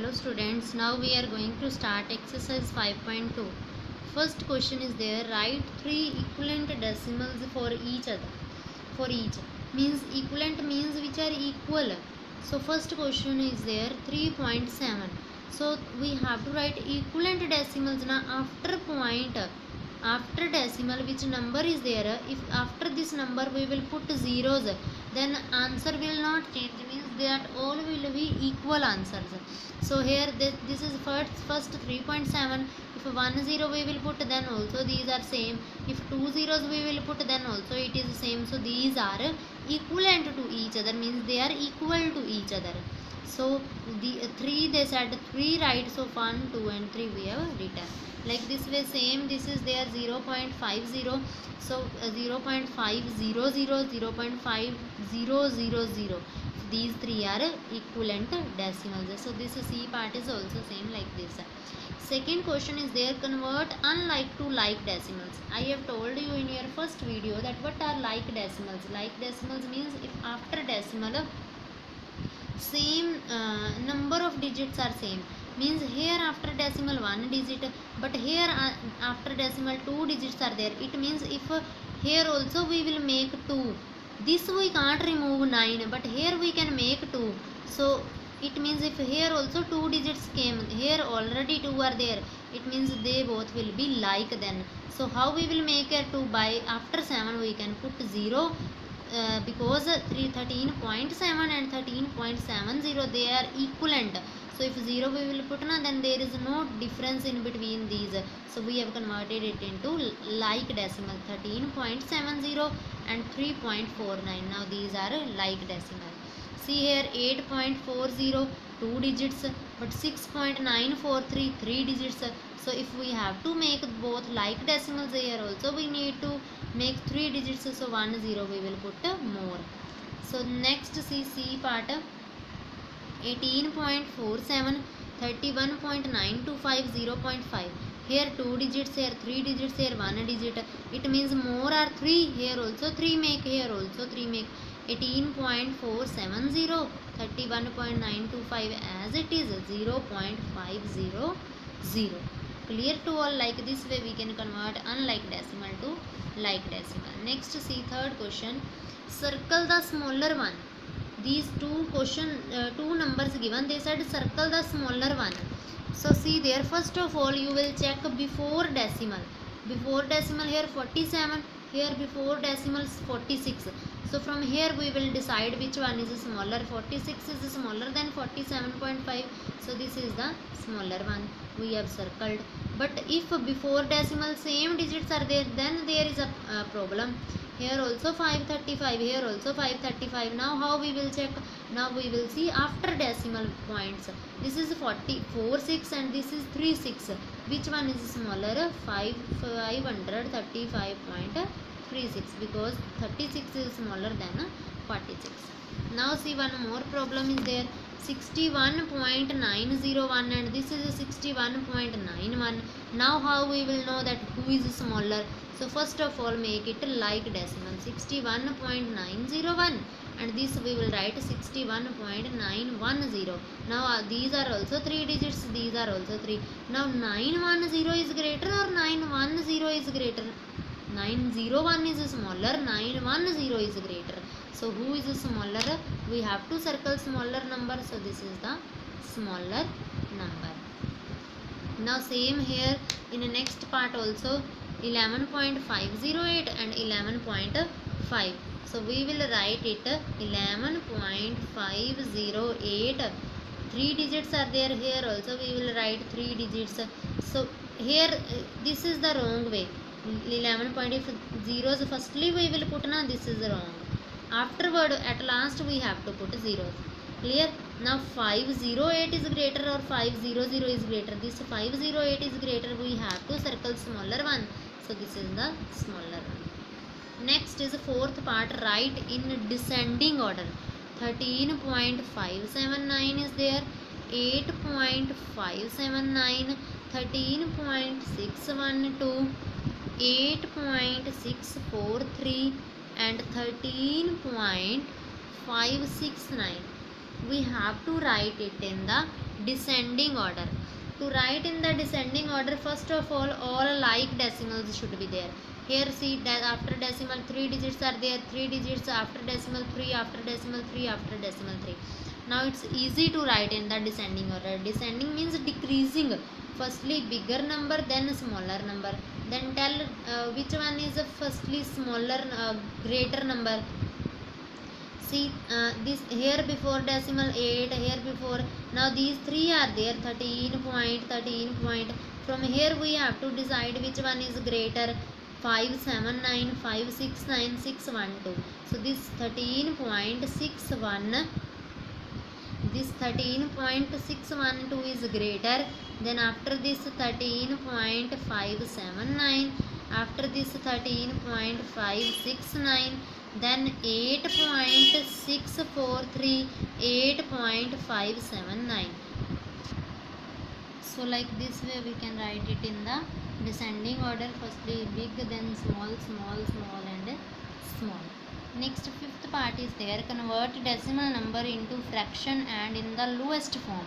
Hello students, now we are going to start exercise 5.2. First question is there, write three equivalent decimals for each other. For each means equivalent means which are equal. So first question is there 3.7. So we have to write equivalent decimals now after point. After decimal which number is there, if after this number we will put zeros, then answer will not change, means that all will be equal answers. So here this is first 3.7. if 1 0 we will put, then also these are same. If 2 zeros we will put, then also it is same. So these are equivalent to each other, means they are equal to each other. So the 3 they said 3 right, so 1 2 and 3 we have written like this way. Same this is there 0.50, so 0.500, 0.5000. These three are equivalent decimals. So this C part is also same like this. Second question is there, convert unlike to like decimals. I have told you in your first video that what are like decimals. Like decimals means if after decimal same number of digits are same, means here after decimal 1 digit, but here after decimal 2 digits are there. It means if here also we will make 2, this we can't remove 9, but here we can make 2. So it means if here also 2 digits came, here already 2 are there, it means they both will be like. Then so how we will make a 2? By after 7 we can put 0, because 13.7 and 13.70 they are equivalent. So if 0 we will put na, then there is no difference in between these. So we have converted it into like decimal, 13.70 and 3.49. Now these are like decimal. See here 8.40 2 digits, but 6.943 3 digits. So if we have to make both like decimals, here also we need to make 3 digits. So 1 0 we will put more. So next see C part, 18.47, 31.925, 0.5. Here 2 digits, here 3 digits, here 1 digit. It means more are 3. Here also 3 make, here also 3 make. 18.470, 31.925 as it is 0.500. Clear to all? Like this way we can convert unlike decimal to like decimal. Next see third question, circle the smaller one. These two numbers given, they said circle the smaller one. So see there, first of all you will check before decimal. Before decimal here 47, here before decimal 46. So from here we will decide which one is smaller. 46 is smaller than 47.5. So this is the smaller one we have circled. But if before decimal same digits are there, then there is a problem. Here also 535, here also 535. Now how we will check? Now we will see after decimal points. This is 4.6 and this is 3.6. Which one is smaller? 535.36, because 36 is smaller than 46. Now see one more problem is there, 61.901 and this is 61.91. Now how we will know that who is smaller? So first of all make it like decimal, 61.901 and this we will write 61.910. Now these are also 3 digits, these are also 3. Now 910 is greater or 910 is greater? 901 is smaller, 910 is greater. So who is smaller? We have to circle smaller number. So this is the smaller number. Now same here in the next part also, 11.508 and 11.5. So we will write it 11.508. 3 digits are there. Here also we will write 3 digits. So here this is the wrong way. 11 point, if zeros firstly we will put na, this is wrong. Afterward at last we have to put zeros. Clear? Now 508 is greater or 500 is greater? This 508 is greater, we have to circle smaller one. So this is the smaller one. Next is fourth part, write in descending order. 13.579 is there, 8.579, 13.612, 8.643 and 13.569. We have to write it in the descending order. To write in the descending order, first of all like decimals should be there. Here see that after decimal 3 digits are there, 3 digits after decimal 3, after decimal 3, after decimal 3. Now it's easy to write in the descending order. Descending means decreasing. Firstly bigger number, then smaller number. Then tell which one is firstly smaller, greater number. See this here before decimal 8, here before. Now these three are there, 13 point, 13 point. From here we have to decide which one is greater. 579, 569, 612. So this 13.61, this 13.612 is greater. Then after this 13.579, after this 13.569, then 8.643, 8.579. So like this way we can write it in the descending order. Firstly big, then small, small, small and small. Next fifth part is there, convert decimal number into fraction and in the lowest form.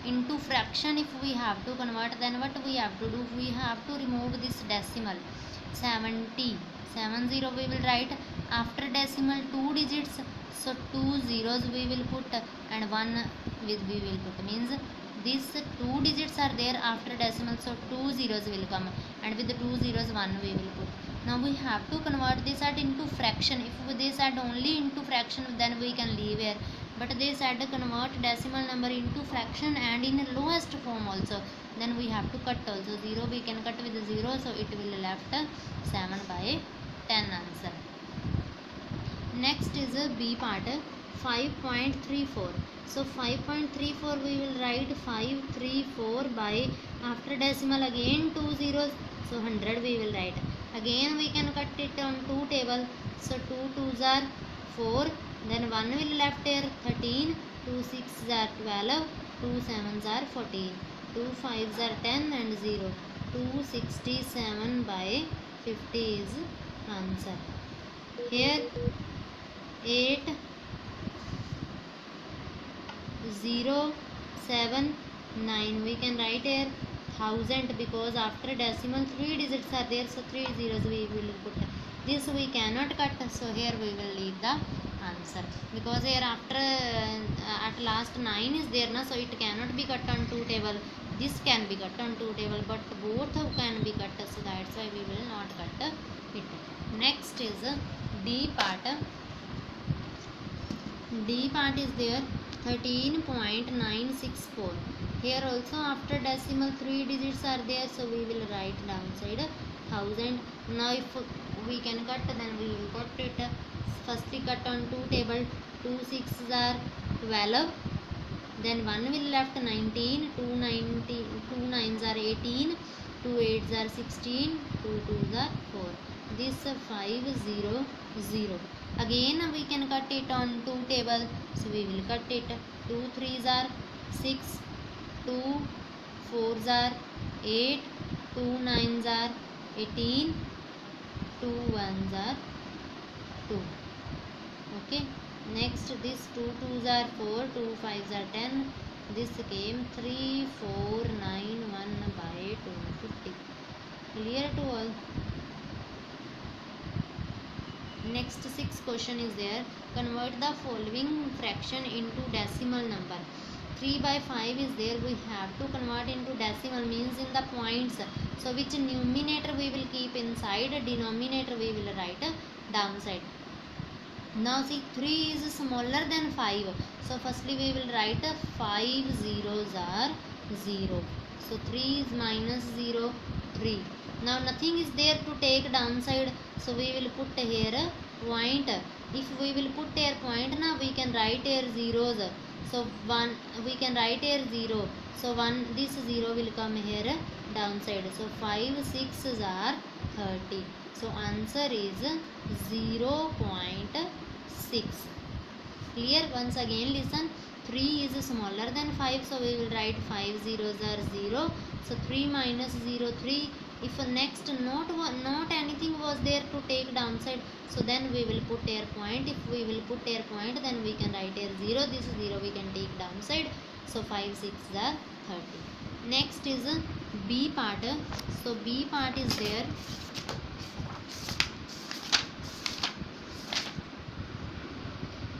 Into fraction if we have to convert, then what we have to do, we have to remove this decimal 70 we will write. After decimal 2 digits, so 2 zeros we will put and 1 we will put, means these 2 digits are there after decimal, so 2 zeros will come, and with the 2 zeros 1 we will put. Now we have to convert this at into fraction. If they said only into fraction, then we can leave here, but they said convert decimal number into fraction and in lowest form also, then we have to cut also. 0 we can cut with 0, so it will left 7/10 answer. Next is a B part, 5.34. So 5.34 we will write 534 by, after decimal again 2 zeros, so 100 we will write. Again we can cut it on 2 table, so 2 2s are 4, then 1 will left here 13, 2 6s are 12, 2 7s are 14, 2 5s are 10 and 0. 267 by 50 is answer. Here 8 0 7 9 we can write here 1000, because after decimal 3 digits are there, so 3 zeros we will put. This we cannot cut, so here we will leave the answer, because here after at last 9 is there na, so it cannot be cut on 2 table. This can be cut on 2 table, but both can be cut, so that's why we will not cut it. Next is D part. D part is there, 13.964. Here also after decimal 3 digits are there, so we will write downside 1000. Now if we can cut, then we will cut it. Firstly cut on 2 table, 2 6s are 12, then 1 will left 19, 2 9s are 18, 2 8s are 16, 2 2s are 4. This 500. Again we can cut it on 2 table, so we will cut it. 2 3s are 6, 2 4s are 8, 2 9s are 18, 2 1s are 2. Okay, next this 2 2s are 4, 2 5s are 10. This came 3491 by 250. Clear to all? Next sixth question is there, convert the following fraction into decimal number. 3/5 is there, we have to convert into decimal, means in the points. So which numerator we will keep inside, denominator we will write downside. Now see 3 is smaller than 5, so firstly we will write 5 zeros are 0, so 3 is minus 0, 3. Now nothing is there to take downside, so we will put here a point. If we will put here point, now we can write here zeros, so 1 we can write here 0, so 1 this 0 will come here downside, so 5 6s are 30, so answer is 0.6. Clear? Once again listen, 3 is smaller than 5, so we will write 5 zeros are 0, so 3 minus 0 3. If next not anything was there to take downside, so then we will put here point. If we will put here point, then we can write here 0, this 0 we can take downside, So 5 6 are 30. Next is B part. So B part is there.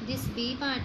This B part,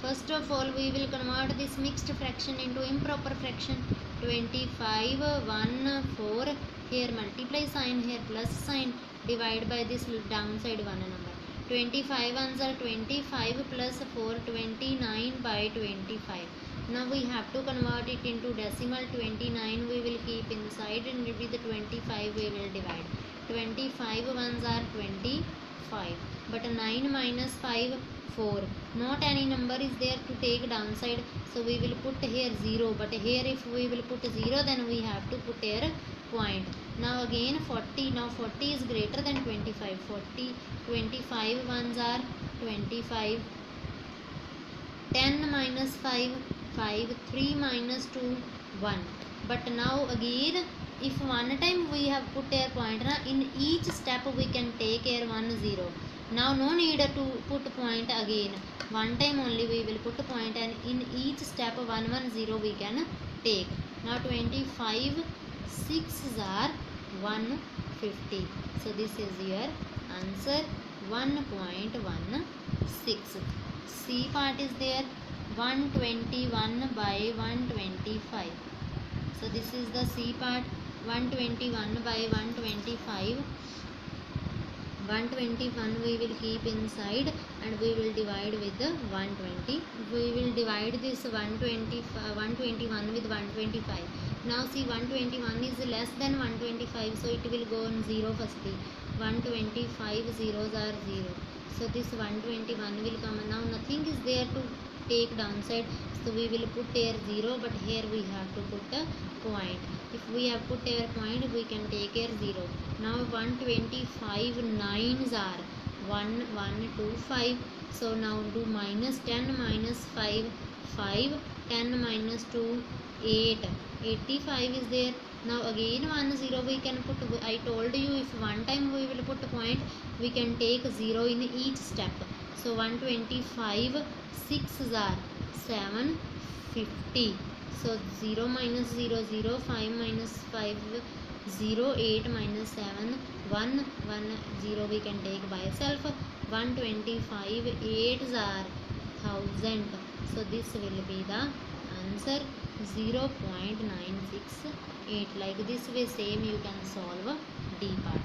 first of all we will convert this mixed fraction into improper fraction. 25 1 4, here multiply sign, here plus sign, divide by this downside one number. 25 ones are 25 plus 4, 29 by 25. Now we have to convert it into decimal. 29 we will keep inside and with the 25 we will divide. 25 ones are 25, but 9 minus 5 4. Not any number is there to take downside, so we will put here 0, but here if we will put 0 then we have to put here point. Now again 40. Now 40 is greater than 25. 40 25 ones are 25. 10 minus 5 5. 3 minus 2 1. But now again if one time we have put here point, in each step we can take here 1 0. Now no need to put point again, one time only we will put point, and in each step 1 1 0 we can take. Now 25 6 are 150. So this is your answer 1.16. C part is there. 121 by 125. So this is the C part. 121 by 125. 121 we will keep inside and we will divide with the 120. We will divide this 121 with 125. Now see, 121 is less than 125, so it will go on 0 firstly. 125 zeros are 0. So this 121 will come. Now nothing is there to take downside, so we will put here 0, but here we have to put a point. If we have put here point, we can take here 0. Now 125 9s are 1 1 2 5. So now do minus 10 minus 5 5. 10 minus 2 8. 85 is there. Now again 1 0 we can put. I told you if one time we will put point, we can take 0 in each step. So 125 6s are 750. So 0 minus 0 0, 5 minus 5 0, 8 minus 7 1 1 0 we can take by itself. 125 8s are 1000. So this will be the answer 0.968. Like this way same you can solve D part.